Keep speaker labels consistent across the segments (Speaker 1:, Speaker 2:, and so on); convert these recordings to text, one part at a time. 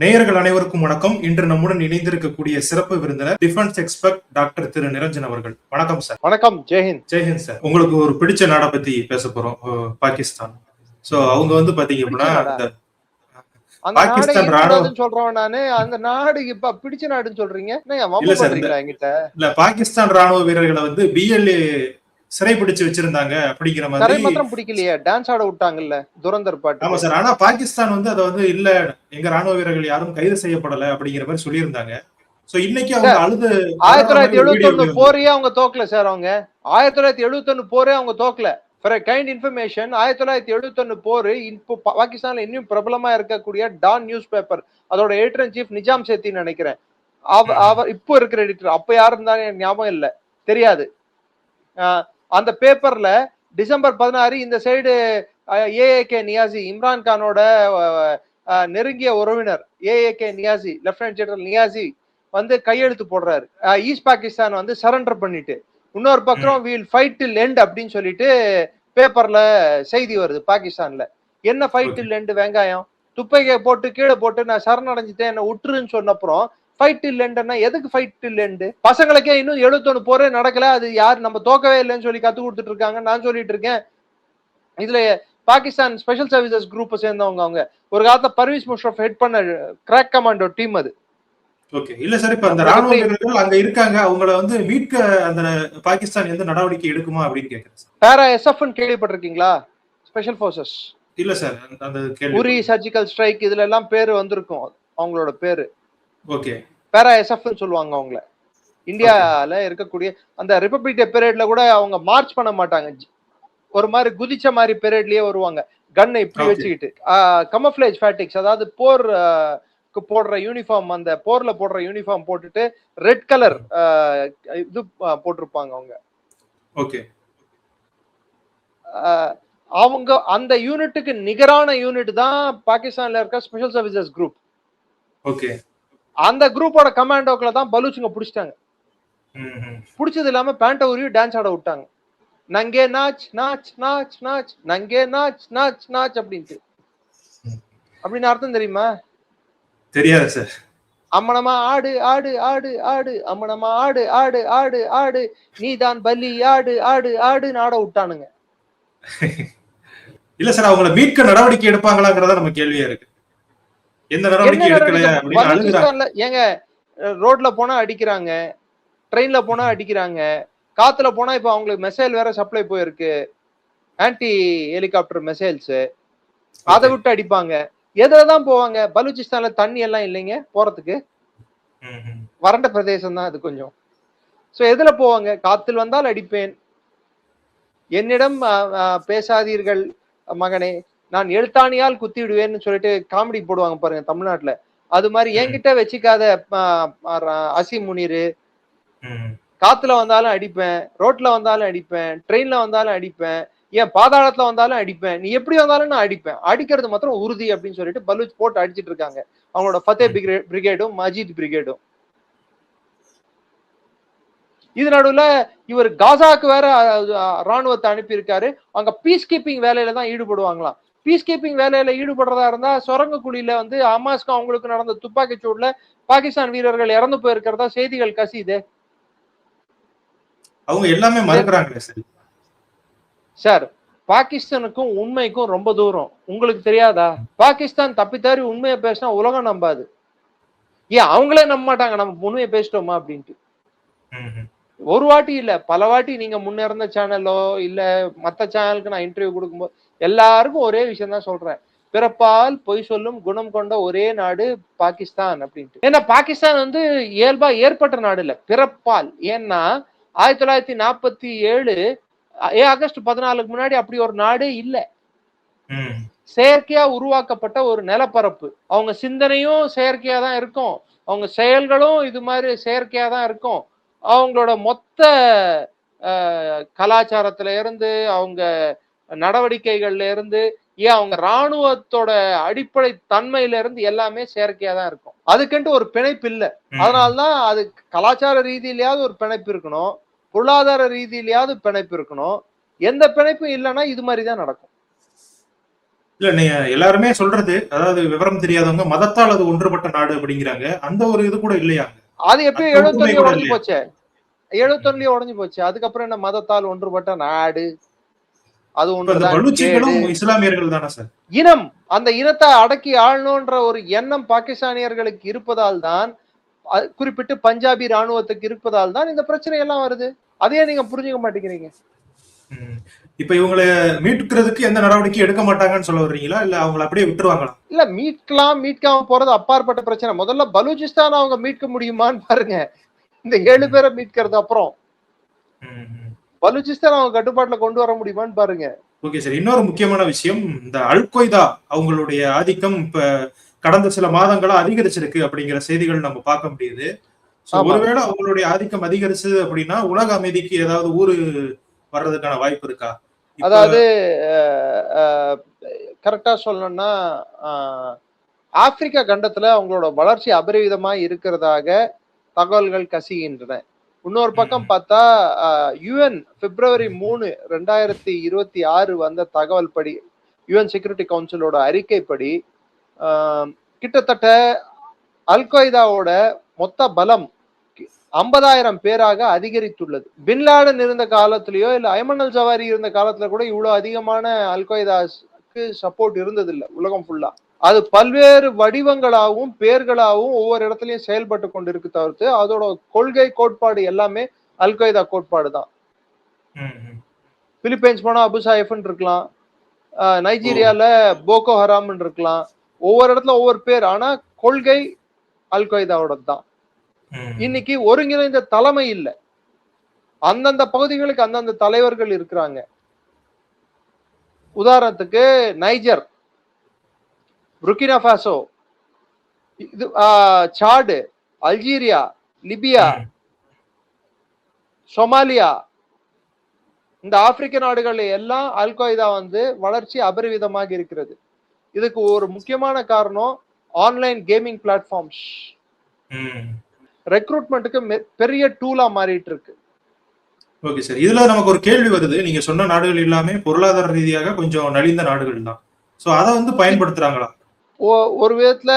Speaker 1: நேயர்கள் அனைவருக்கும் வணக்கம். இன்று நம்முடன் இணைந்திருக்கக்கூடிய சிறப்பு விருந்தினர் டிஃபென்ஸ் எக்ஸ்பர்ட் டாக்டர் திரு நிரஞ்சன் அவர்கள். வணக்கம் சார்.
Speaker 2: வணக்கம். ஜெய்ஹிந்த்.
Speaker 1: ஜெய்ஹிந்த் சார். உங்களுக்கு ஒரு பிடிச்ச நாடை பத்தி பேச போறோம். பாகிஸ்தான். சோ அவங்க வந்து பாத்தீங்க அப்படின்னா
Speaker 2: பாகிஸ்தான் ராணுவம் சொல்றவன் நானு. அந்த நாடு இப்ப பிடிச்ச நாடுன்னு சொல்றீங்க.
Speaker 1: இல்ல, பாகிஸ்தான் ராணுவ வீரர்களை வந்து பிஎல்ஏ சிறை பிடிச்சு வச்சிருந்தாங்க அப்படிங்கிற மாதிரி.
Speaker 2: மாத்திரம் பிடிக்கலையே, டான்ஸ் ஆட விட்டாங்கல்ல துரந்தர் பாட்டு.
Speaker 1: ஆமா சார். ஆனா பாகிஸ்தான் வந்து அதை வந்து இல்ல, எங்க ராணுவ வீரர்கள் யாரும் கைது செய்யப்படல அப்படிங்கிற மாதிரி சொல்லியிருந்தாங்க. சோ இன்னைக்கு அவங்க அழுது
Speaker 2: 1971 போரே அவங்க தோக்கல சார். அவங்க 1971 போரே அவங்க தோக்கல. ஃபார் கைண்ட் இன்ஃபர்மேஷன், 1971 போரு இப்போ பாகிஸ்தான்ல இன்னும் பிரபலமா இருக்கக்கூடிய டான் நியூஸ் பேப்பர், அதோட எடிட்டர் இன் சீஃப் நிஜாம் சேத்தின்னு நினைக்கிறேன். அவர் இப்போ இருக்கிற எடிட்டர். அப்ப யாரு இருந்தாலும் எனக்கு ஞாபகம் இல்ல, தெரியாது. அந்த பேப்பர்ல டிசம்பர் 16 இந்த சைடு ஏஏகே நியாசி, இம்ரான் கானோட நெருங்கிய உறவினர் ஏஏகே நியாசி, லெப்டினன்ட் ஜெனரல் நியாசி வந்து கையெழுத்து போடுறாரு. ஈஸ்ட் பாகிஸ்தான் வந்து சரண்டர் பண்ணிட்டு, இன்னொரு பக்கம் வீல் ஃபைட் டில் எண்ட் அப்படின்னு சொல்லிட்டு பேப்பர்ல செய்தி வருது பாகிஸ்தான்ல. என்ன ஃபைட் டில் எண்ட்? வெங்காயம் துப்பையை போட்டு கீழே போட்டு நான் சரணடைஞ்சிட்டேன், என்ன விட்டுருன்னு சொன்னப்புறம் ஃபைட் டில் எண்ட்னா எதுக்கு ஃபைட் டில் எண்ட்? பசங்களுக்கே இன்னும் 71 போரே நடக்கல, அது யாரு நம்ம தோக்கவே இல்லைன்னு சொல்லி கத்து கொடுத்துட்டு இருக்காங்க. நான் சொல்லிட்டு இருக்கேன். இதுல பாகிஸ்தான் ஸ்பெஷல் சர்வீசஸ் குரூப் சேர்ந்தவங்க. அவங்க ஒரு காலத்துல பர்வீஸ் முஷரஃப் ஹெட் பண்ண கிராக் கமாண்டோ டீம் அது.
Speaker 1: ஓகே. இல்ல சார், இப்ப அந்த ராணுவ வீரர்கள் அங்க இருக்காங்க, அவங்கள வந்து மீட்க அந்த பாகிஸ்தான் எந்த நடவடிக்கை எடுக்குமா அப்படின்னு கேக்குறேன்.
Speaker 2: பேரா எஸ்எஃப்னு கேள்விப்பட்டிருக்கீங்களா? Special forces.
Speaker 1: இல்ல சார், அந்த
Speaker 2: உரி சர்ஜிக்கல் ஸ்ட்ரைக் இதுல எல்லாம் பேரு வந்திருக்கும் அவங்களோட பேரு.
Speaker 1: ஓகே.
Speaker 2: பேரா எஸ்எஃப்னு சொல்லுவாங்க அவங்கள. இந்தியால இருக்கக்கூடிய அந்த ரிபப்ளிக் டே பெரேட்ல கூட அவங்க மார்ச் பண்ண மாட்டாங்க, ஒரு மாதிரி குதிச்ச மாதிரி பெரேட்லயே வருவாங்க, கன்னை இப்படி வச்சுக்கிட்டு. கமஃப்ளேஜ் ஃபேட்டிக்ஸ், அதாவது போர் போடுற யூனிஃபார்ம், அந்த போர்ல போடுற யூனிஃபார்ம் போட்டுட்டு ரெட் கலர் இது போட்டிருப்பாங்க அவங்க.
Speaker 1: ஓகே.
Speaker 2: அவங்க அந்த யூனிட்டுக்கு நிகரான யூனிட் தான் பாகிஸ்தான்ல இருக்க ஸ்பெஷல் சர்வீசஸ் குரூப்.
Speaker 1: ஓகே.
Speaker 2: அந்த குரூப்போட கமாண்டோக்களை தான் பலூச்சுங்க பிடிச்சிட்டாங்க. பிடிச்சது இல்லாம பேண்ட உரிய டான்ஸ் ஆட விட்டாங்க. நங்கே நாச் நாச் நாச் நாச், நங்கே நாச் நாச் நாச் அப்படின்ட்டு. அப்படின்னு அர்த்தம் தெரியுமா?
Speaker 1: தெரியாது சார்.
Speaker 2: அம்மனமா ஆடு ஆடு ஆடு ஆடு, அம்மனமா ஆடு ஆடு ஆடு ஆடு, நீதான் பலி ஆடு ஆடு ஆடுன்னு ஆட விட்டானுங்க.
Speaker 1: இல்ல சார், அவங்கள மீட்க நடவடிக்கை எடுப்பாங்களாங்கிறதா நம்ம கேள்வியா இருக்கு. எந்த நடவடிக்கை எடுக்கல?
Speaker 2: ஏங்க, ரோட்ல போனா அடிக்கிறாங்க, ட்ரெயின்ல போனா அடிக்கிறாங்க, காத்துல போனா இப்ப அவங்களுக்கு மெசைல் வேற சப்ளை போயிருக்கு, ஆன்டி ஹெலிகாப்டர் மெசைல்ஸ், அதை விட்டு அடிப்பாங்க. எதுலதான் போவாங்க? பலூச்சிஸ்தான்ல தண்ணி எல்லாம் இல்லைங்க போறதுக்கு, வறண்ட பிரதேசம் தான் அது கொஞ்சம். சோ எதுல போவாங்க? காத்தில் வந்தால் அடிப்பேன், என்னிடம் பேசாதீர்கள் மகனே, நான் எழுத்தாணியால் குத்தி விடுவேன்னு சொல்லிட்டு காமெடி போடுவாங்க பாருங்க தமிழ்நாட்டுல. அது மாதிரி என்கிட்ட வச்சுக்காத அசி முனீரு. காத்துல வந்தாலும் அடிப்பேன், ரோட்ல வந்தாலும் அடிப்பேன், ட்ரெயின்ல வந்தாலும் அடிப்பேன், ஏன் பாதாளத்துல வந்தாலும் அடிப்பேன், நீ எப்படி வந்தாலும் நான் அடிப்பேன், அடிக்கிறது மாத்திரம் உறுதி அப்படின்னு சொல்லிட்டு பலூச் போட்டு அடிச்சிட்டு இருக்காங்க அவங்களோட ஃபத்தே பிரிகேடும் மஜீத் பிரிகேடும். இது நடுவுல இவர் காசாக்கு வேற ராணுவத்தை அனுப்பி இருக்காரு. அங்க பீஸ் கீப்பிங் வேலையில தான் ஈடுபடுவாங்களாம். பீஸ் கீப்பிங் வேலையில ஈடுபடுறதா இருந்தா சுரங்க குழியில வந்து ஹமாஸ்க்கு அவங்களுக்கு நடந்த துப்பாக்கி சூடுல பாகிஸ்தான் வீரர்கள் இறந்து போயிருக்கிறதா செய்திகள் கசியுது.
Speaker 1: அவங்க எல்லாமே மறுக்கிறாங்க
Speaker 2: சார். பாகிஸ்தானுக்கும் உண்மைக்கும் ரொம்ப தூரம், உங்களுக்கு தெரியாதா? பாகிஸ்தான் தப்பித்தாரி உண்மையை பேசினா உலகம் நம்பாது. ஏன் அவங்களே நம்ப மாட்டாங்க நம்ம உண்மையை பேசிட்டோமா அப்படின்ட்டு. ஒரு வாட்டி இல்ல, பல வாட்டி நீங்க முன்னிருந்த சேனலோ இல்ல மத்த சேனலுக்கு நான் இன்டர்வியூ கொடுக்கும்போது எல்லாருக்கும் ஒரே விஷயம் தான் சொல்றேன், பிறப்பால் பொய் சொல்லும் குணம் கொண்ட ஒரே நாடு பாகிஸ்தான் அப்படின்ட்டு. ஏன்னா பாகிஸ்தான் வந்து இயல்பா ஏற்பட்ட நாடு இல்ல, பிறப்பால். ஏன்னா 1947 ஆகஸ்ட் 14 முன்னாடி அப்படி ஒரு நாடே இல்ல. செயற்கையா உருவாக்கப்பட்ட ஒரு நிலப்பரப்பு. அவங்க சிந்தனையும் செயற்கையா தான் இருக்கும், அவங்க செயல்களும் இது மாதிரி செயற்கையா தான் இருக்கும். அவங்களோட மொத்த கலாச்சாரத்துல இருந்து, அவங்க நடவடிக்கைகள்ல இருந்து, ஏன் அவங்க ராணுவத்தோட அடிப்படை தன்மையில இருந்து எல்லாமே செயற்கையா தான் இருக்கும். அதுக்குன்ட்டு ஒரு பிணைப்பு இல்லை. அதனால்தான் அது கலாச்சார ரீதியிலேயாவது ஒரு பிணைப்பு இருக்கணும், பொருளாதார ரீதியிலேயாவது பிணைப்பு இருக்கணும். எந்த பிணைப்பும் இல்லைன்னா இது மாதிரிதான் நடக்கும்.
Speaker 1: இல்ல நீங்க எல்லாருமே சொல்றது, அதாவது விவரம் தெரியாதவங்க மதத்தால் அது ஒன்றுபட்ட நாடு அப்படிங்கிறாங்க. அந்த ஒரு இது கூட இல்லையா?
Speaker 2: அது எப்பயும்
Speaker 1: அந்த ஒற்றுமை
Speaker 2: 71
Speaker 1: கூட
Speaker 2: உடைஞ்சு
Speaker 1: இல்லையா?
Speaker 2: போச்சே. 71 உடைஞ்சு போச்சு. அதுக்கப்புறம் என்ன மதத்தால் ஒன்றுபட்ட நாடு? அது
Speaker 1: இப்ப இந்த
Speaker 2: ஒன்றுதான் கேடு.
Speaker 1: பலூச்சிகளும் இஸ்லாமியர்கள் தானே சார்?
Speaker 2: இனம், அந்த இனத்தை அடக்கி ஆளணுன்ற ஒரு எண்ணம் பாகிஸ்தானியர்களுக்கு இருப்பதால் தான், குறிப்பிட்டு பஞ்சாபி ராணுவத்துக்கு இருப்பதால் தான் இந்த பிரச்சனை எல்லாம் வருது. அதையே நீங்க புரிஞ்சுக்க மாட்டேங்கிறீங்க.
Speaker 1: ம். இப்ப இவங்கள மீட்கிறதுக்கு எந்த நடவடிக்கையும் எடுக்க மாட்டாங்கன்னு சொல்ல வர்றீங்களா? இல்ல அவங்கள அப்படியே விட்டுருவாங்களா?
Speaker 2: இல்ல மீட்கலாம், மீட்காம போறது அப்பாற்பட்ட பிரச்சனை. முதல்ல பலூச்சிஸ்தான் அவங்க மீட்க முடியுமான்னு பாருங்க. இந்த 7 பேரை மீட்கிறது அப்புறம்.
Speaker 1: ம், ம்.
Speaker 2: பலூச்சிஸ்தான் அவங்க கட்டுப்பாட்டுல கொண்டு வர முடியுமான்னு பாருங்க.
Speaker 1: Okay sir. இன்னொரு முக்கியமான விஷயம், இந்த அல் கொய்தா அவங்களுடைய ஆதிக்கம் இப்ப கடந்த சில மாதங்களா அதிகரிச்சிருக்கு அப்படிங்கிற செய்திகள் நம்ம பார்க்க முடியுது. சோ
Speaker 2: ஆமா.
Speaker 1: ஒருவேளை அவங்களுடைய ஆதிக்கம் அதிகரிச்சது அப்படின்னா, உலக அமைதிக்கு ஏதாவது ஊறு வர்றதுக்கான வாய்ப்பு இருக்கா? இப்ப
Speaker 2: அதாவது கரெக்டா சொல்லணும்னா ஆப்பிரிக்கா கண்டத்துல அவங்களோட வளர்ச்சி அபரிவிதமா இருக்கிறதாக தகவல்கள் கசிகின்றன. இன்னொரு பக்கம்
Speaker 1: ம்,
Speaker 2: பார்த்தா யுஎன் பிப்ரவரி 3 2026 வந்த தகவல் படி, யுஎன் செக்யூரிட்டி கவுன்சிலோட அறிக்கைப்படி கிட்டத்தட்ட அல் கொய்தாவோட மொத்த பலம் 50,000 பேராக அதிகரித்துள்ளது. பின்லாடன் இருந்த காலத்திலயோ இல்ல ஐமன் அல் ஜவாரி இருந்த காலத்துல கூட இவ்வளவு அதிகமான அல் கொய்தாக்கு சப்போர்ட் இருந்ததில்லை உலகம் ஃபுல்லா. அது பல்வேறு வடிவங்களாகவும் பேர்களாகவும் ஒவ்வொரு இடத்துலயும் செயல்பட்டு கொண்டிருக்கு தவிர்த்து அதோட கொள்கை கோட்பாடு எல்லாமே அல் கொய்தா கோட்பாடு தான்.
Speaker 1: ம், ம்.
Speaker 2: பிலிப்பைன்ஸ் போனா அபு சாயிஃப்னு இருக்கலாம்,
Speaker 1: ஓ!
Speaker 2: நைஜீரியால போகோ ஹராம்னு இருக்கலாம், ஒவ்வொரு இடத்துல ஒவ்வொரு பேர். ஆனா கொள்கை அல் கொய்தாவோட தான்.
Speaker 1: ம்.
Speaker 2: இன்னைக்கு ஒருங்கிணைந்த தலைமை இல்ல. அந்தந்த பகுதிகளுக்கு அந்தந்த தலைவர்கள் இருக்கிறாங்க. உதாரணத்துக்கு நைஜர், புர்கினா ஃபாசோ, இது சாடு, அல்ஜீரியா, லிபியா,
Speaker 1: ம்.
Speaker 2: சொமாலியா, இந்த ஆப்பிரிக்க நாடுகள் எல்லாம் அல் கொய்தா வளர்ச்சி அபரிவிதமாக இருக்கிறது. இதுக்கு ஒரு முக்கியமான காரணம் ஆன்லைன் கேமிங் பிளாட்ஃபார்ம்ஸ்.
Speaker 1: ம்.
Speaker 2: ரெக்ரூட்மெண்ட்டுக்கு பெரிய டூலா மாறிட்டு இருக்கு.
Speaker 1: Okay sir. இதுல நமக்கு ஒரு கேள்வி வருது. நீங்க சொன்ன நாடுகள் எல்லாமே பொருளாதார ரீதியாக கொஞ்சம் நலிந்த நாடுகள் தான். சோ அத பயன்படுத்துறாங்களா?
Speaker 2: ஒரு விதத்துல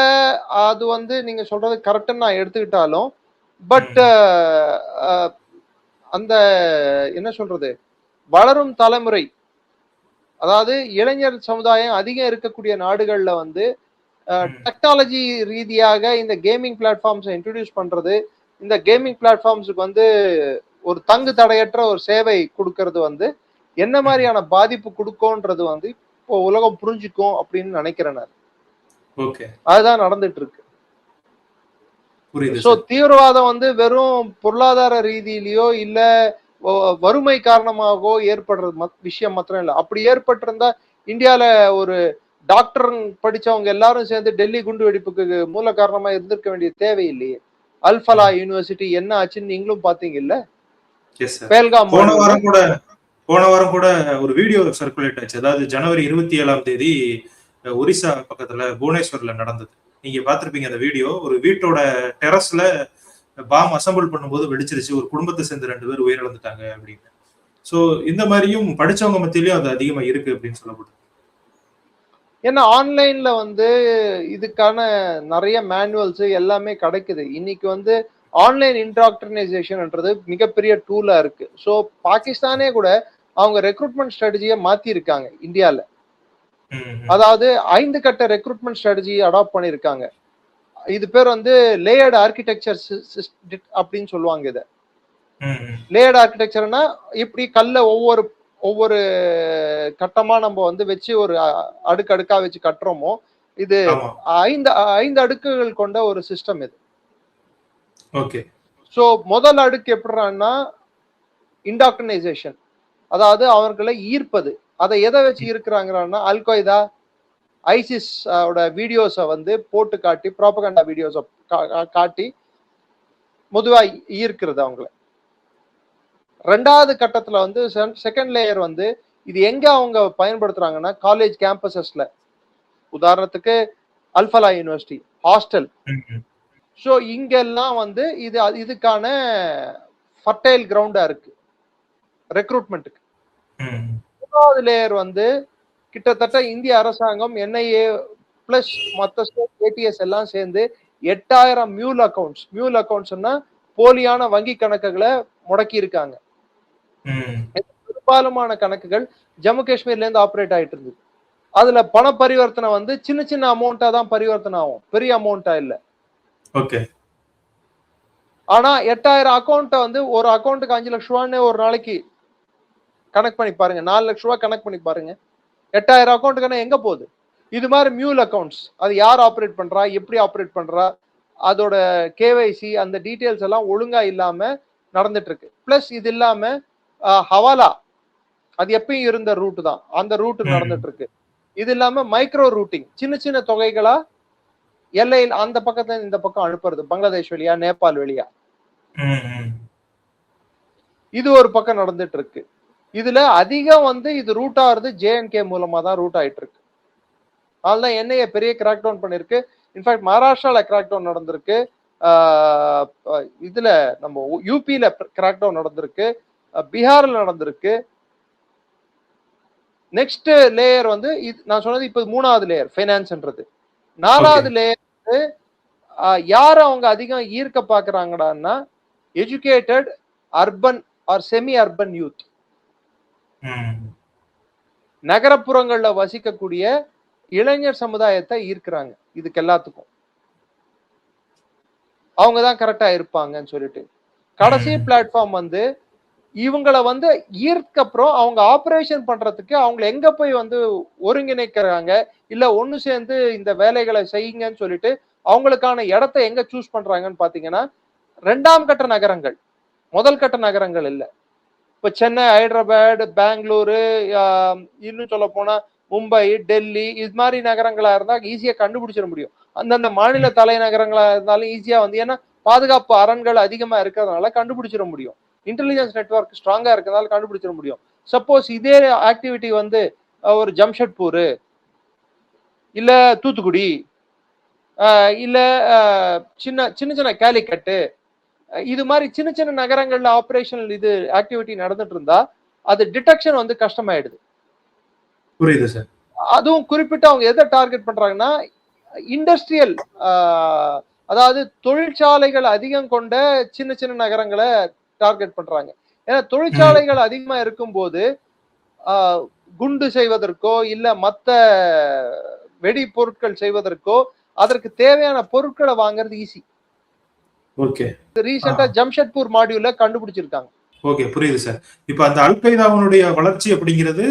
Speaker 2: அது நீங்க சொல்றது கரெக்ட்னு நான் எடுத்துக்கிட்டாலும், பட்
Speaker 1: ம்.
Speaker 2: அந்த என்ன சொல்றது, வளரும் தலைமுறை, அதாவது இளைஞர் சமுதாயம் அதிகம் இருக்கக்கூடிய நாடுகள்ல
Speaker 1: ம்.
Speaker 2: டெக்னாலஜி ரீதியாக இந்த கேமிங் பிளாட்ஃபார்ம்ஸை இன்ட்ரடியூஸ் பண்றது, இந்த கேமிங் பிளாட்ஃபார்ம்ஸுக்கு ஒரு தங்கு தடையற்ற ஒரு சேவை கொடுக்கறது என்ன
Speaker 1: ம்.
Speaker 2: மாதிரியான பாதிப்பு கொடுக்கும்ன்றது இப்போ உலகம் புரிஞ்சுக்கும் அப்படின்னு நினைக்கிறேன் நான்.
Speaker 1: ஓகே.
Speaker 2: அதுதான் நடந்துட்டு இருக்கு.
Speaker 1: புரியுது
Speaker 2: சோ
Speaker 1: சார்.
Speaker 2: தீவிரவாதம் வெறும் பொருளாதார ரீதியிலயோ இல்ல வறுமை காரணமாகவோ ஏற்படுறது விஷயம் மாத்திரம் இல்ல. அப்படி ஏற்பட்டிருந்தா இந்தியால ஒரு டாக்டர் படிச்சவங்க எல்லாரும் சேர்ந்து டெல்லி குண்டு வெடிப்புக்கு மூல காரணமா இருந்திருக்க வேண்டிய தேவையில்லையே. அல்ஃபலா
Speaker 1: ம்.
Speaker 2: யூனிவர்சிட்டி என்ன ஆச்சுன்னு நீங்களும் பாத்தீங்கல்ல,
Speaker 1: எஸ் சார்.
Speaker 2: பேல்காம்
Speaker 1: போன
Speaker 2: மர்டர்ல.
Speaker 1: வாரம் கூட போன வாரம் கூட ஒரு வீடியோ சர்க்குலேட் ஆச்சு. அதாவது ஜனவரி 27ஆம் தேதி ஒரிசா பக்கத்துல புவனேஸ்வர்ல நடந்தது. நீங்க பார்த்திருப்பீங்க அந்த வீடியோ. ஒரு வீட்டோட டெரஸ்ல பாம் அசெம்பிள் பண்ணும்போது வெடிச்சிருச்சு. ஒரு குடும்பத்தை சேர்ந்த 2 பேர் உயிரிழந்துட்டாங்க அப்படின்னு. சோ இந்த மாதிரியும் படிச்சவங்க மத்தியிலயும் அது அதிகமா இருக்கு அப்படின்னு சொல்லப்படுது.
Speaker 2: ஏன்னா ஆன்லைன்ல இதுக்கான நிறைய மேனுவல்ஸ் எல்லாமே கிடைக்குது. இன்னைக்கு ஆன்லைன் இன்டாக்ட்ரினைசேஷன்ன்றது மிகப்பெரிய டூலா இருக்கு. ஸோ பாகிஸ்தானே கூட அவங்க ரெக்ரூட்மெண்ட் ஸ்ட்ராட்டஜியை மாத்தி இருக்காங்க இந்தியால. அதாவது 5 கட்ட ரெக்ரூட்மெண்ட் ஸ்ட்ராட்டஜி அடாப்ட் பண்ணிருக்காங்க. இது பேர் லேயர்டு ஆர்கிடெக்சர் அப்படின்னு சொல்லுவாங்க. இத லேயர்டு ஆர்கிடெக்சர்னா இப்படி கல்ல ஒவ்வொரு ஒவ்வொரு கட்டமா நம்ம வச்சு ஒரு அடுக்கடுக்கா வச்சு கட்டுறோமோ, இது
Speaker 1: ஆமா.
Speaker 2: 5 அடுக்குகள் கொண்ட ஒரு சிஸ்டம் இது.
Speaker 1: ஓகே.
Speaker 2: சோ முதல் அடுக்கு எப்படின்னா இண்டாக்ட்ரினைசேஷன், அதாவது அவர்களை ஈர்ப்பது. அதை எதை வச்சு ஈர்க்கிறாங்கன்னா அல் கொய்தா, ஐசிஸ் வீடியோஸை போட்டு காட்டி, ப்ராபகண்டா வீடியோஸை காட்டி பொதுவா ஈர்க்கிறது அவங்களை. 2வது கட்டத்துல செகண்ட் லேயர் இது எங்க அவங்க பயன்படுத்துறாங்கன்னா காலேஜ் கேம்பஸஸ்ல, உதாரணத்துக்கு அல்ஃபலா யூனிவர்சிட்டி ஹாஸ்டல். ஸோ இங்கெல்லாம் இதுக்கான ஃபர்டைல் கிரவுண்டா இருக்கு ரெக்ரூட்மெண்ட்டுக்கு. 3வது லேயர் கிட்டத்தட்ட இந்திய அரசாங்கம் என்ஐஏ பிளஸ் மற்ற ஸ்டேட் ஏடிஎஸ் எல்லாம் சேர்ந்து 8000 மியூல் அக்கௌண்ட்ஸ்னா போலியான வங்கி கணக்குகளை முடக்கி இருக்காங்க. பெரும்பாலுமான கணக்குகள் ஜம்மு காஷ்மீர்ல இருந்து ஆப்ரேட் ஆயிட்டு இருந்தது. அதுல பண பரிவர்த்தனை வந்து சின்ன சின்ன அமௌண்டா தான் பரிவர்த்தனை ஆகும், பெரிய அமௌண்டா இல்ல.
Speaker 1: ஓகே.
Speaker 2: ஆனா 8000 அக்கௌண்ட்டை வந்து ஒரு அக்கௌண்ட்டுக்கு 5 லட்சம் ரூபான்னு ஒரு நாளைக்கு கணக்கு பண்ணி பாருங்க, 4 லட்சம் ரூபாய் கணக்கு பண்ணி பாருங்க. 8000 அக்கௌண்ட்டுக்கான எங்க போகுது? இது மாதிரி மியூல் அக்கௌண்ட்ஸ், அது யார் ஆப்ரேட் பண்றா, எப்படி ஆப்ரேட் பண்றா, அதோட கேவைசி அந்த டீடைல்ஸ் எல்லாம் ஒழுங்கா இல்லாம நடந்துட்டு இருக்கு. பிளஸ் இது இல்லாம ஹவாலா, அது எப்பயும் இருந்த ரூட் தான், அந்த ரூட் நடந்துட்டு இருக்கு. இது இல்லாம மைக்ரோ ரூட்டிங், சின்ன சின்ன தொகைகளா எல்லையில் அந்த பக்கத்துல இந்த பக்கம் அனுப்புறது, பங்களாதேஷ் வழியா நேபாள் வழியா, இது ஒரு பக்கம் நடந்துட்டு இருக்கு. இதுல அதிகம் வந்து இது ரூட் ஆகுறது ஜேஎன்கே மூலமா தான் ரூட் ஆயிட்டு இருக்கு. அதனாலதான் என்ஐஏ பெரிய கிராக் டவுன் பண்ணிருக்கு. இன்ஃபேக்ட் மகாராஷ்டிரால கிராக் டவுன் நடந்திருக்கு, இதுல நம்ம யூபியில கிராக் டவுன் நடந்திருக்கு, பீகார்ல நடந்திருக்கு. நெக்ஸ்ட் லேயர் வந்து நான் சொன்னது இப்ப 3வது லேயர் ஃபைனான்ஸ்ன்றது. 4வது லேயர் வந்து யார அவங்க அதிகம் ஈர்க்க பாக்குறாங்கடான்னா educated urban or semi urban youth, நகரப்புறங்கள்ல வசிக்கக்கூடிய இளைஞர் சமுதாயத்தை ஈர்க்கிறாங்க. இதுக்கு எல்லாத்துக்கும் அவங்கதான் கரெக்டா இருப்பாங்கன்னு சொல்லிட்டு கடைசி பிளாட்ஃபார்ம் வந்து இவங்களை வந்து ஈர்க்கப்புறம் அவங்க ஆபரேஷன் பண்றதுக்கு அவங்க எங்க போய் வந்து ஒருங்கிணைக்கிறாங்க, இல்ல ஒண்ணு சேர்ந்து இந்த வேலைகளை செய்யுங்கன்னு சொல்லிட்டு அவங்களுக்கான இடத்தை எங்க சூஸ் பண்றாங்கன்னு பாத்தீங்கன்னா 2ஆம் கட்ட நகரங்கள், முதல் கட்ட நகரங்கள் இல்ல. இப்ப சென்னை, ஹைதராபாத், பெங்களூரு, இன்னும் சொல்ல போனா மும்பை, டெல்லி, இது மாதிரி நகரங்களா இருந்தா ஈஸியா கண்டுபிடிச்சிட முடியும். அந்தந்த மாநில தலைநகரங்களா இருந்தாலும் ஈஸியா வந்து, ஏன்னா பாதுகாப்பு அரண்கள் அதிகமா இருக்கிறதுனால கண்டுபிடிச்சிட முடியும். இன்டெலிஜென்ஸ் நெட்வொர்க் ஸ்ட்ராங்கா இருக்கிறதால கண்டுபிடிச்சிட முடியும். சப்போஸ் இதே ஆக்டிவிட்டி வந்து ஒரு ஜம்ஷெட்பூர் இல்ல தூத்துக்குடி இல்ல சின்ன சின்ன கேலிக்கட்டு, இது மாதிரி சின்ன சின்ன நகரங்கள்ல ஆபரேஷனல் இது ஆக்டிவிட்டி நடந்துட்டு இருந்தா அது டிடெக்ஷன் வந்து கஷ்டமாயிடுது.
Speaker 1: புரியுது சார்.
Speaker 2: அதுவும் குறிப்பிட்டு அவங்க எதை டார்கெட் பண்றாங்கன்னா இண்டஸ்ட்ரியல், அதாவது தொழிற்சாலைகள் அதிகம் கொண்ட சின்ன சின்ன நகரங்களை டார்கெட் பண்றாங்க. ஏன்னா தொழிற்சாலைகள் அதிகமா இருக்கும்போது குண்டு செய்வதற்கோ இல்ல மத்த வெடி பொருட்கள் செய்வதற்கோ அதற்கு தேவையான பொருட்களை வாங்குறது ஈஸி.
Speaker 1: ஓகே.
Speaker 2: ரீசெண்டா ஜம்ஷெட்பூர் மாடியூல்ல கண்டுபிடிச்சிருக்காங்க.
Speaker 1: ஓகே, புரியுது சார். இப்ப அந்த அல் கைதாவுடைய வளர்ச்சி அப்படிங்கிறது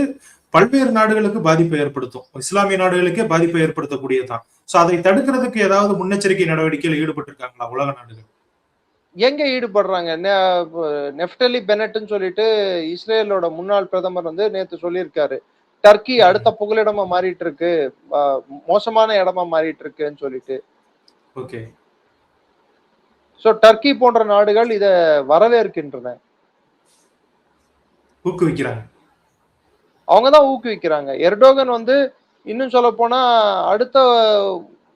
Speaker 1: பல்வேறு நாடுகளுக்கு பாதிப்பை ஏற்படுத்தும், இஸ்லாமிய நாடுகளுக்கே பாதிப்பை ஏற்படுத்தக்கூடியதான். சோ அதை தடுக்கிறதுக்கு ஏதாவது முன்னெச்சரிக்கை நடவடிக்கையில் ஈடுபட்டு இருக்காங்களா உலக நாடுகள்?
Speaker 2: எங்க ஈடுபடுறாங்க? நெஃப்டலி பெனட்னு சொல்லிட்டு இஸ்ரேலோட முன்னாள் பிரதமர் வந்து நேத்து சொல்லியிருக்காரு, டர்க்கி அடுத்த புகலிடமா மாறிட்டு இருக்கு, மோசமான இடமா மாறிட்டு இருக்குன்னு சொல்லிட்டு.
Speaker 1: ஓகே.
Speaker 2: சோ டர்க்கி போன்ற நாடுகள் இத வரவேற்கின்றன,
Speaker 1: ஊக்குவிக்கிறாங்க.
Speaker 2: அவங்கதான் ஊக்குவிக்கிறாங்க. எர்டோகன் வந்து இன்னும் சொல்ல போனா அடுத்த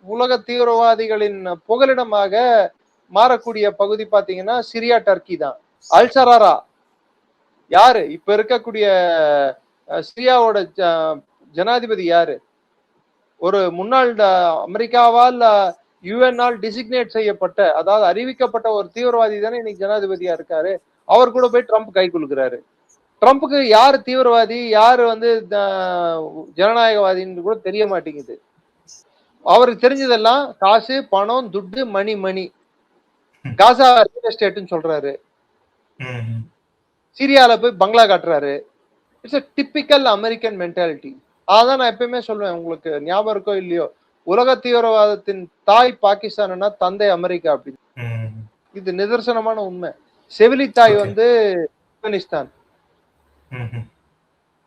Speaker 2: உலக தீவிரவாதிகளின் புகலிடமாக மாறக்கூடிய பகுதி பாத்தீங்கன்னா சிரியா, டர்க்கி தான். அல்சராரா யாரு? இப்ப இருக்கக்கூடிய சிரியாவோட ஜனாதிபதி யாரு? ஒரு முன்னாள் அமெரிக்காவால் யுஎன்ஆல் டிசிக்னேட் செய்யப்பட்ட, அதாவது அறிவிக்கப்பட்ட ஒரு தீவிரவாதி தானே இன்னைக்கு ஜனாதிபதியா இருக்காரு. அவர் கூட போய் ட்ரம்ப் கை குலுக்குறாரு. ட்ரம்ப்புக்கு யாரு தீவிரவாதி, யாரு வந்து ஜனநாயகவாதின்னு கூட தெரிய மாட்டேங்குது. அவருக்கு தெரிஞ்சதெல்லாம் காசு, பணம், துட்டு, மணி. காசா ரியல் எஸ்டேட்னு சொல்றாரு, சிரியால போய் பங்களா காட்டுறாரு. It's a typical American mentality. அதான் நான் எப்பயுமே சொல்லுவேன், உங்களுக்கு ஞாபகம் இருக்கோ இல்லையோ, உலக தீவிரவாதத்தின் தாய் பாகிஸ்தான்னா தந்தை அமெரிக்கா அப்படின்னு. இது நிதர்சனமான உண்மை. செவிலி தாய் வந்து ஆப்கானிஸ்தான்.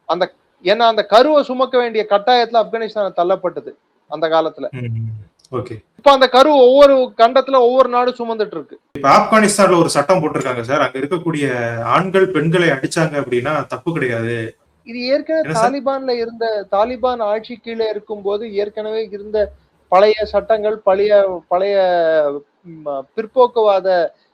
Speaker 2: அந்த ஏன்னா அந்த கருவை சுமக்க வேண்டிய கட்டாயத்துல ஆப்கானிஸ்தான் தள்ளப்பட்டது அந்த காலத்துல. இப்ப அந்த கரு ஒவ்வொரு கண்டத்துல ஒவ்வொரு நாடு சுமந்துட்டு இருக்கு.
Speaker 1: இப்ப ஆப்கானிஸ்தான்ல ஒரு சட்டம் போட்டிருக்காங்க சார், அங்க இருக்கக்கூடிய ஆண்கள் பெண்களை அடிச்சாங்க அப்படின்னா தப்பு கிடையாது.
Speaker 2: இது ஏற்கனவே தாலிபான்ல இருந்த, தாலிபான் ஆட்சி கீழே இருக்கும் போது ஏற்கனவே இருந்த பழைய சட்டங்கள், பழைய பிற்போக்குவாத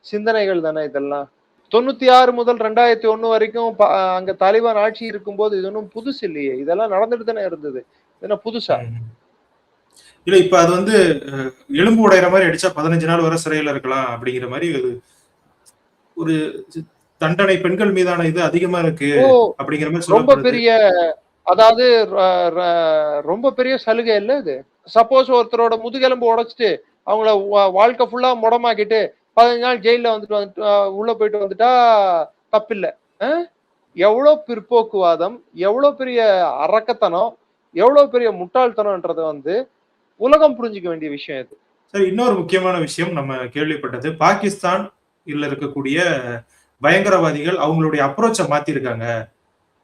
Speaker 2: சிந்தனைகள் தானே இதெல்லாம். 96 முதல் 2001 வரைக்கும் அங்க தாலிபான் ஆட்சி இருக்கும்போது இது ஒன்றும் புதுசு இல்லையே, இதெல்லாம் நடந்துட்டு தானே இருந்தது, என்ன புதுசா?
Speaker 1: இல்ல இப்ப அது வந்து எலும்பு உடையிற மாதிரி அடிச்சா 15 நாள் வரை சிறையில இருக்கலாம் அப்படிங்கிற மாதிரி ஒரு தண்டனை பெண்கள் மீதான இது அதிகமா இருக்கு அப்படிங்கிற மாதிரி
Speaker 2: ரொம்ப
Speaker 1: சொல்லப்படுது.
Speaker 2: பெரிய, அதாவது ரொம்ப பெரிய சலுகை இல்ல இது. சப்போஸ் ஒருத்தரோட முதுகெலும்பு உடைச்சிட்டு அவங்கள வாழ்க்கை ஃபுல்லா முடமாக்கிட்டு 15 நாள் ஜெயில வந்துட்டு உள்ள போயிட்டு வந்துட்டா தப்பில்ல. எவ்வளவு பிற்போக்குவாதம், எவ்வளவு பெரிய அரக்கத்தனம், எவ்வளவு பெரிய முட்டாள்தனம்ன்றத வந்து உலகம் புரிஞ்சுக்க வேண்டிய விஷயம் இது.
Speaker 1: சரி, இன்னொரு முக்கியமான விஷயம் நம்ம கேள்விப்பட்டது, பாகிஸ்தான் இல்ல இருக்கக்கூடிய பயங்கரவாதிகள் அவங்களுடைய அப்ரோச்ச மாத்திருக்காங்க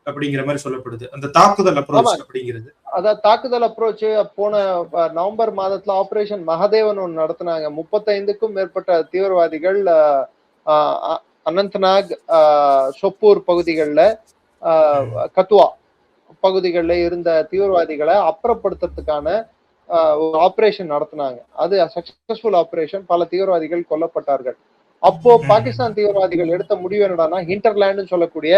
Speaker 1: அப்படிங்கிற மாதிரி சொல்லப்படுது. அந்த தாக்குதல் அப்ரோச் அப்படிங்கிறது.
Speaker 2: அதான் தாக்குதல் அப்ரோச் போன நவம்பர் மாதத்துல ஆபரேஷன் மகதேவன் ஒன்று நடத்தினாங்க. 35க்கும் மேற்பட்ட தீவிரவாதிகள் அனந்த்நாக், சொப்பூர் பகுதிகளில், கத்துவா பகுதிகளில் இருந்த தீவிரவாதிகளை அப்புறப்படுத்துறதுக்கான ஒரு ஆபரேஷன் நடத்தினாங்க. அது சக்சஸ்ஃபுல் ஆபரேஷன். பல தீவிரவாதிகள் கொல்லப்பட்டார்கள். அப்போ பாகிஸ்தான் தீவிரவாதிகள் எடுத்த முடிவு என்னடான்னா, ஹிண்டர்லேண்ட் சொல்லக்கூடிய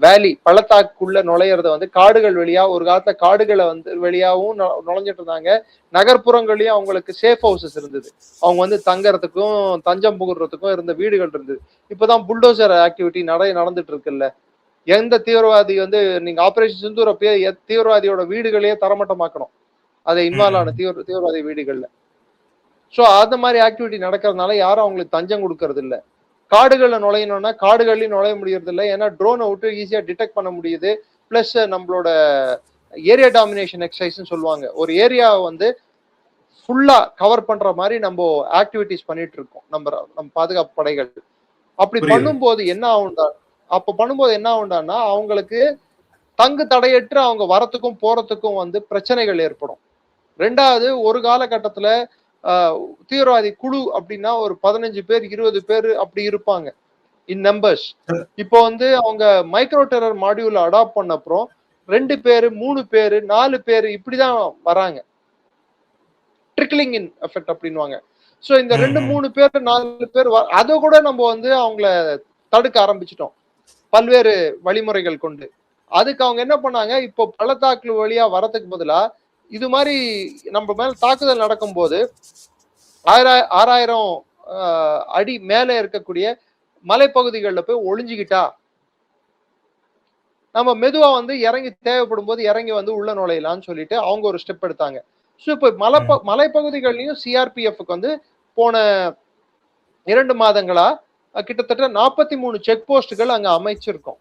Speaker 2: வேலி, பள்ளத்தாக்குள்ள நுழையிறத வந்து காடுகள் வழியா, ஒரு காலத்துல காடுகளை வந்து வெளியாவும் நுழைஞ்சிட்டு இருந்தாங்க. நகர்ப்புறங்களையும் அவங்களுக்கு சேஃப் ஹவுசஸ் இருந்தது, அவங்க வந்து தங்கறதுக்கும் தஞ்சம் புகுறதுக்கும் இருந்த வீடுகள் இருந்தது. இப்பதான் புல்டோசர் ஆக்டிவிட்டி நடந்துட்டு இருக்குல்ல. எந்த தீவிரவாதி வந்து நீங்க ஆபரேஷன் சிந்தூர் அப்பயே தீவிரவாதியோட வீடுகளையே தரமட்டமாக்கணும், அதை இன்வால்வ் ஆன தீவிரவாதி வீடுகள்ல. சோ அந்த மாதிரி ஆக்டிவிட்டி நடக்கிறதுனால யாரும் அவங்களுக்கு தஞ்சம் கொடுக்கறது இல்ல. காடுகள்ல நுழையணும்னா காடுகள்லயும் நுழைய முடியறது இல்லை, ஏன்னா ட்ரோனை விட்டு ஈஸியா டிடெக்ட் பண்ண முடியுது. பிளஸ் நம்மளோட ஏரியா டாமினேஷன் எக்ஸசைஸ் சொல்லுவாங்க, ஒரு ஏரியாவை வந்து ஃபுல்லா கவர் பண்ற மாதிரி நம்ம ஆக்டிவிட்டிஸ் பண்ணிட்டு இருக்கோம் நம்ம பாதுகாப்பு படைகள். அப்படி பண்ணும்போது என்ன ஆகும்டான்னா அவங்களுக்கு தங்கு தடையற்று அவங்க வரத்துக்கும் போறதுக்கும் வந்து பிரச்சனைகள் ஏற்படும். ரெண்டாவது, ஒரு காலகட்டத்துல தீவிரவாதி குழு அப்படின்னா ஒரு 15 பேர் 20 பேர் அப்படி இருப்பாங்க இன் நம்பர்ஸ். இப்போ வந்து அவங்க மைக்ரோ டெரர் மாடியூல் அடாப்ட் பண்ண அப்புறம் 2 பேரு 3 பேரு 4 பேரு இப்படிதான் வராங்க, ட்ரிக்லிங் இன் எஃபெக்ட் அப்படின்வாங்க. சோ இந்த 2-3 பேர் 4 பேர் அதை கூட நம்ம வந்து அவங்கள தடுக்க ஆரம்பிச்சிட்டோம் பல்வேறு வழிமுறைகள் கொண்டு. அதுக்கு அவங்க என்ன பண்ணாங்க, இப்போ பள்ளத்தாக்கு வழியா வரதுக்கு பதிலா இது மாதிரி நம்ம மேல தாக்குதல் நடக்கும் போது 6000 அடி மேல இருக்கக்கூடிய மலைப்பகுதிகளில் போய் ஒளிஞ்சுக்கிட்டா நம்ம மெதுவா வந்து இறங்கி தேவைப்படும் போது இறங்கி வந்து உள்ள நுழையலாம்னு சொல்லிட்டு அவங்க ஒரு ஸ்டெப் எடுத்தாங்க. ஸோ இப்போ மலைப்பகுதிகள்லையும் சிஆர்பிஎஃப்க்கு வந்து போன 2 மாதங்களா கிட்டத்தட்ட 43 செக் போஸ்டுகள் அங்க அமைச்சிருக்கோம்.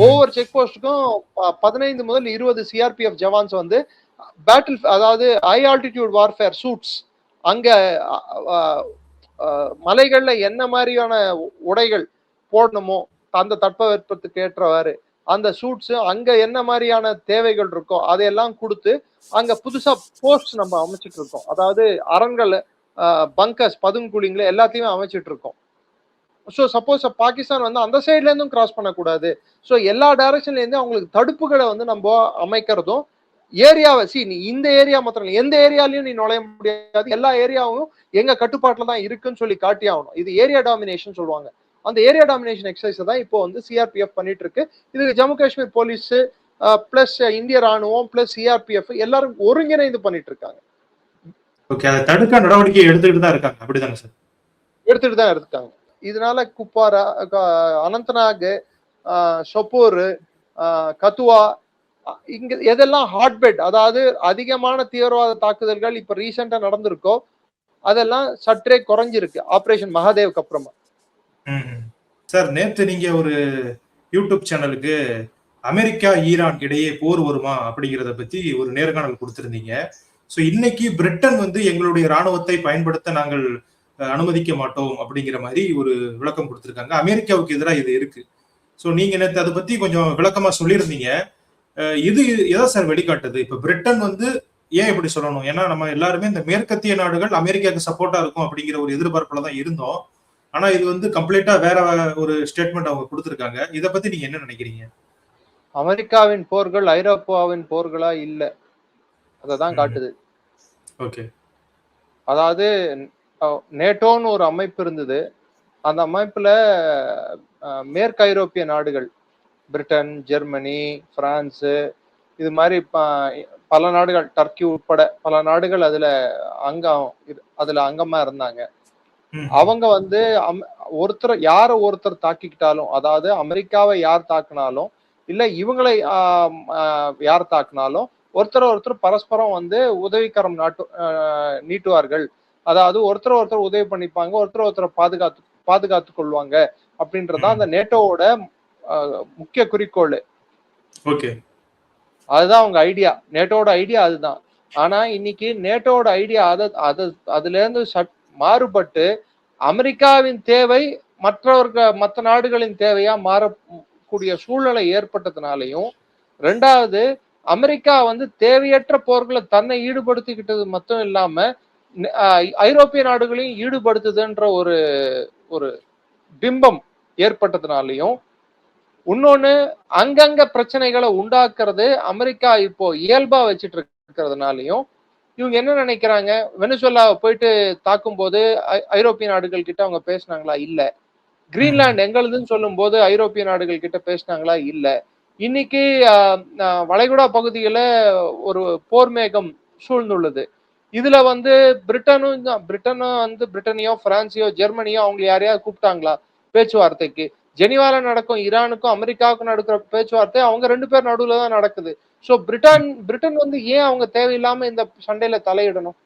Speaker 2: ஒவ்வொரு செக் போஸ்டுக்கும் 15 முதல் 20 சிஆர்பிஎஃப் ஜவான்ஸ் வந்து பேட்டில், அதாவது ஹை ஆல்டிடியூட் வார்ஃபேர் சூட்ஸ், அங்க மலைகள்ல என்ன மாதிரியான உடைகள் போடணுமோ அந்த தட்பவெப்பத்துக்கு ஏற்றவாறு அந்த சூட்ஸ், அங்க என்ன மாதிரியான தேவைகள் இருக்கோ அதையெல்லாம் கொடுத்து அங்க புதுசா போஸ்ட் நம்ம அமைச்சிட்டு இருக்கோம். அதாவது அரண்கள், பங்கர்ஸ், பதுங்குழிங்களை எல்லாத்தையுமே அமைச்சிட்டு இருக்கோம். ஸோ சப்போஸ் பாகிஸ்தான் வந்து அந்த சைட்ல இருந்தும் கிராஸ் பண்ணக்கூடாது, ஸோ எல்லா டைரக்ஷன்ல இருந்து அவங்களுக்கு தடுப்புகளை வந்து நம்ம அமைக்கிறதும், ஏரியாவை நீ இந்த ஏரியா மாத்திரம் எந்த ஏரியாலையும் நீ நுழைய முடியாது, எல்லா ஏரியாவும் எங்க கட்டுப்பாட்டுல தான் இருக்குன்னு சொல்லி காட்டி ஆகணும். இது ஏரியா டாமினேஷன் சொல்லுவாங்க. அந்த ஏரியா டாமினேஷன் எக்ஸசைஸ் தான் இப்போ வந்து சிஆர்பிஎஃப் பண்ணிட்டு இருக்கு. இதுக்கு ஜம்மு காஷ்மீர் போலீஸ் பிளஸ் இந்திய ராணுவம் பிளஸ் சிஆர்பிஎஃப் எல்லாரும் ஒருங்கிணைந்து பண்ணிட்டு இருக்காங்க.
Speaker 1: ஓகே, அதை தடுக்க நடவடிக்கை எடுத்துக்கிட்டு தான் இருக்காங்க, அப்படிதானே சார்?
Speaker 2: எடுத்துட்டு தான் இருக்காங்க. இதனால குப்வாரா, அனந்த்நாக், சொப்பூர், கத்துவா, இங்க எதெல்லாம் ஹாட்பெட், அதாவது அதிகமான தீவிரவாத தாக்குதல்கள் இப்ப ரீசெண்டா நடந்திருக்கோ அதெல்லாம் சற்றே குறைஞ்சிருக்கு ஆபரேஷன் மகாதேவுக்கு அப்புறமா.
Speaker 1: சார், நேத்து நீங்க ஒரு யூடியூப் சேனலுக்கு அமெரிக்கா ஈரான் இடையே போர் வருமா அப்படிங்கிறத பத்தி ஒரு நேர்காணல் கொடுத்திருந்தீங்க. ஸோ இன்னைக்கு பிரிட்டன் வந்து எங்களுடைய ராணுவத்தை பயன்படுத்த நாங்கள் அனுமதிக்க மாட்டோம் அப்படிங்கிற மாதிரி ஒரு விளக்கம் கொடுத்திருக்காங்க. அமெரிக்காவுக்கு எதிராக இது இருக்கு. ஸோ நீங்க நேற்று அதை பத்தி கொஞ்சம் விளக்கமா சொல்லியிருந்தீங்க. இது எதை சார் வெளிக்காட்டுது? இப்ப பிரிட்டன் வந்து ஏன் இப்படி சொல்லணும்? ஏன்னா நம்ம எல்லாருமே இந்த மேற்கத்திய நாடுகள் அமெரிக்காவுக்கு சப்போர்ட்டா இருக்கும் அப்படிங்கிற ஒரு எதிர்பார்ப்புல தான் இருந்தோம். ஆனா இது வந்து கம்ப்ளீட்டா வேற ஒரு ஸ்டேட்மெண்ட் அவங்க கொடுத்திருக்காங்க. இதை பத்தி நீங்க என்ன நினைக்கிறீங்க?
Speaker 2: அமெரிக்காவின் போர்கள் ஐரோப்பாவின் போர்களா இல்ல, அததான் காட்டுது.
Speaker 1: ஓகே,
Speaker 2: அதாவது நேட்டோன்னு ஒரு அமைப்பு இருந்தது, அந்த அமைப்புல மேற்கு ஐரோப்பிய நாடுகள், பிரிட்டன், ஜெர்மனி, பிரான்ஸ், இது மாதிரி பல நாடுகள், டர்க்கி உட்பட பல நாடுகள் அதுல அங்கமா இருந்தாங்க. அவங்க வந்து ஒருத்தர் தாக்கிக்கிட்டாலும், அதாவது அமெரிக்காவை யார் தாக்குனாலும் இல்ல இவங்களை யார் தாக்குனாலும் ஒருத்தர் பரஸ்பரம் வந்து உதவிக்கரம் நீட்டுவார்கள். அதாவது ஒருத்தர் உதவி பண்ணிப்பாங்க, ஒருத்தரை பாதுகாத்து கொள்வாங்க அப்படின்றதான் அந்த நேட்டோவோட முக்கிய குறிக்கோள். அதுதான் அவங்க ஐடியா, நேட்டோட ஐடியா அதுதான். ஆனா இன்னைக்கு நேட்டோட ஐடியா அதுல இருந்து மாறுபட்டு அமெரிக்காவின் தேவை மற்ற நாடுகளின் தேவையா மாறக்கூடிய சூழ்நிலை ஏற்பட்டதுனாலையும், ரெண்டாவது அமெரிக்கா வந்து தேவையற்ற போர்களை தன்னை ஈடுபடுத்திக்கிட்டது மட்டும் இல்லாம ஐரோப்பிய நாடுகளையும் ஈடுபடுத்துதுன்ற ஒரு பிம்பம் ஏற்பட்டதுனாலையும், இன்னொன்னு அங்கங்க பிரச்சனைகளை உண்டாக்குறது அமெரிக்கா இப்போ இயல்பா வச்சுட்டு இருக்கிறதுனாலையும் இவங்க என்ன நினைக்கிறாங்க, வெனிசுவேலாவை போயிட்டு தாக்கும் போது ஐரோப்பிய நாடுகள் கிட்ட அவங்க பேசினாங்களா? இல்ல. கிரீன்லாந்து எங்களுதுன்னு சொல்லும் போது ஐரோப்பிய நாடுகள் கிட்ட பேசினாங்களா? இல்ல. இன்னைக்கு வளைகுடா பகுதியில ஒரு போர் மேகம் சூழ்ந்துள்ளது. இதுல வந்து பிரிட்டனையோ பிரான்ஸையோ ஜெர்மனியோ அவங்க யாரையாவது கூப்பிட்டாங்களா பேச்சுவார்த்தைக்கு? ஜெனிவால நடக்கும் ஈரானுக்கும் அமெரிக்காவுக்கும் நடக்கிற பேச்சுவார்த்தை அவங்க 2 பேர் நடுவுல தான் நடக்குது. சோ பிரிட்டன் வந்து ஏன் அவங்க தேவையில்லாம இந்த சண்டையில தலையிடணும்?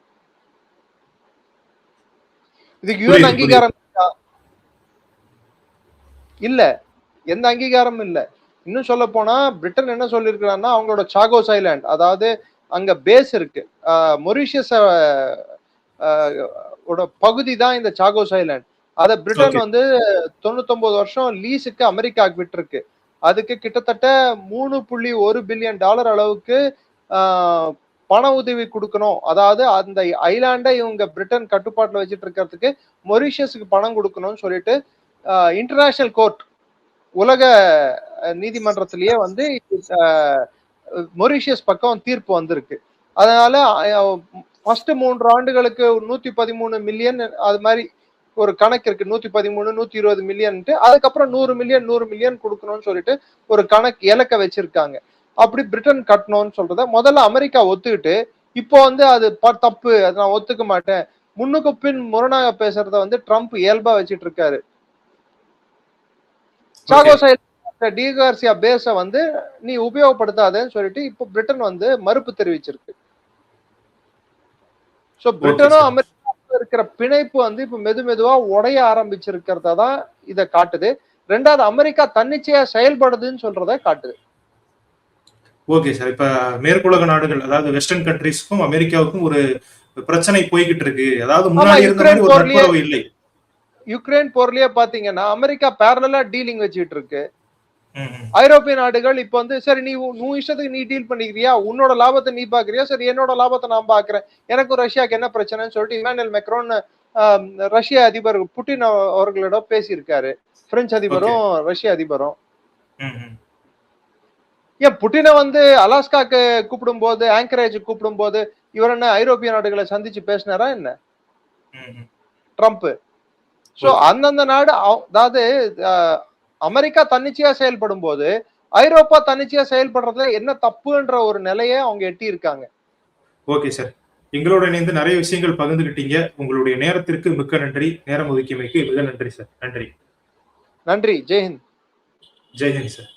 Speaker 2: இதுக்கு யூஎன் அங்கீகாரம் இல்ல, எந்த அங்கீகாரமும் இல்ல. இன்னும் சொல்ல போனா பிரிட்டன் என்ன சொல்லியிருக்கிறான்னா, அவங்களோட சாகோஸ் ஐலாண்ட், அதாவது அங்க பேஸ் இருக்கு, மொரீஷியஸ் பகுதி தான் இந்த சாகோஸ் ஐலாண்ட். அத பிரிட்டன் வந்து 99 வருஷம் லீஸுக்கு அமெரிக்காவுக்கு விட்டுருக்கு. அதுக்கு கிட்டத்தட்ட $3.1 பில்லியன் அளவுக்கு பண உதவி கொடுக்கணும். அதாவது அந்த ஐலாண்டை இவங்க பிரிட்டன் கட்டுப்பாட்டுல வச்சுட்டு இருக்கிறதுக்கு மொரீஷியஸுக்கு பணம் கொடுக்கணும்னு சொல்லிட்டு இன்டர்நேஷனல் கோர்ட், உலக நீதிமன்றத்திலேயே வந்து மொரீஷியஸ் பக்கம் தீர்ப்பு வந்திருக்கு. அதனால ஃபர்ஸ்ட் 3 ஆண்டுகளுக்கு 113 மில்லியன் அது மாதிரி ஒரு கணக்கு இருக்கு, 113 120 மில்லியன். அதுக்கப்புறம் 100 மில்லியன் கொடுக்கணும்னு சொல்லிட்டு ஒரு கணக்கு இலக்க வச்சிருக்காங்க. அப்படி பிரிட்டன் கட்டணும்னு சொல்றத முதல்ல அமெரிக்கா ஒத்துக்கிட்டு, இப்போ வந்து அது தப்பு, அதை நான் ஒத்துக்க மாட்டேன், முன்னுக்கு பின் முரணாக பேசுறத வந்து ட்ரம்ப் இயல்பா வச்சிட்டு இருக்காரு. டி கார்சியா பேஸ வந்து நீ உபயோகப்படுத்தாதேன்னு சொல்லிட்டு இப்போ பிரிட்டன் வந்து மறுப்பு தெரிவிச்சிருக்கு. சோ பிரிட்டனும் அமெரிக்காவும் இருக்கிற பிணைப்பு வந்து இப்ப மெதுவா உடைய ஆரம்பிச்சிருக்கிறத தான் இதை காட்டுது. ரெண்டாவது அமெரிக்கா தன்னிச்சையா செயல்படுதுன்னு சொல்றத காட்டுது.
Speaker 1: ஓகே சார், இப்ப மேற்குலக நாடுகள், அதாவது வெஸ்டர்ன் கண்ட்ரீஸ்க்கும் அமெரிக்காவுக்கும் ஒரு பிரச்சனை போய்கிட்டு இருக்கு. அதாவது முன்னாடி இருந்த மாதிரி ஒரு நட்புறவு இல்லை.
Speaker 2: யுக்ரைன் போர்லயே பாத்தீங்கன்னா அமெரிக்கா பேரலா டீலிங் வச்சுட்டு இருக்கு. ஐரோப்பிய நாடுகள் இப்ப வந்து சரி நீ இஷ்டத்துக்கு நீ டீல் பண்ணிக்கிறியா, உன்னோட லாபத்தை நீ பாக்குறியா, சரி என்னோட லாபத்தை நான் பாக்குறேன், எனக்கும் ரஷ்யாவுக்கு என்ன பிரச்சனைன்னு சொல்லிட்டு இமானுவேல் மேக்ரோன் ரஷ்ய அதிபர் புட்டின் அவர்களிடம் பேசியிருக்காரு. பிரெஞ்சு அதிபரும் ரஷ்ய அதிபரும். ஏன் புட்டினை வந்து அலாஸ்காக்கு கூப்பிடும் போது, ஆங்கரேஜ் கூப்பிடும் போது இவர் என்ன ஐரோப்பிய நாடுகளை சந்திச்சு பேசினாரா என்ன ட்ரம்ப்? சோ அந்தந்த நாடு, அதாவது அமெரிக்கா தன்னிச்சையா செயல்படும் போது ஐரோப்பா தன்னிச்சையா செயல்படுறதுல என்ன தப்புன்ற ஒரு நிலையை அவங்க எட்டி இருக்காங்க.
Speaker 1: ஓகே சார், எங்களோட இணைந்து நிறைய விஷயங்கள் பகிர்ந்துகிட்டீங்க. உங்களுடைய நேரத்திற்கு மிக்க நன்றி. நேரம் ஒதுக்கியமைக்கு மிக நன்றி சார். நன்றி.
Speaker 2: நன்றி. ஜெய்ஹிந்த்.
Speaker 1: ஜெய்ஹிந்த் சார்.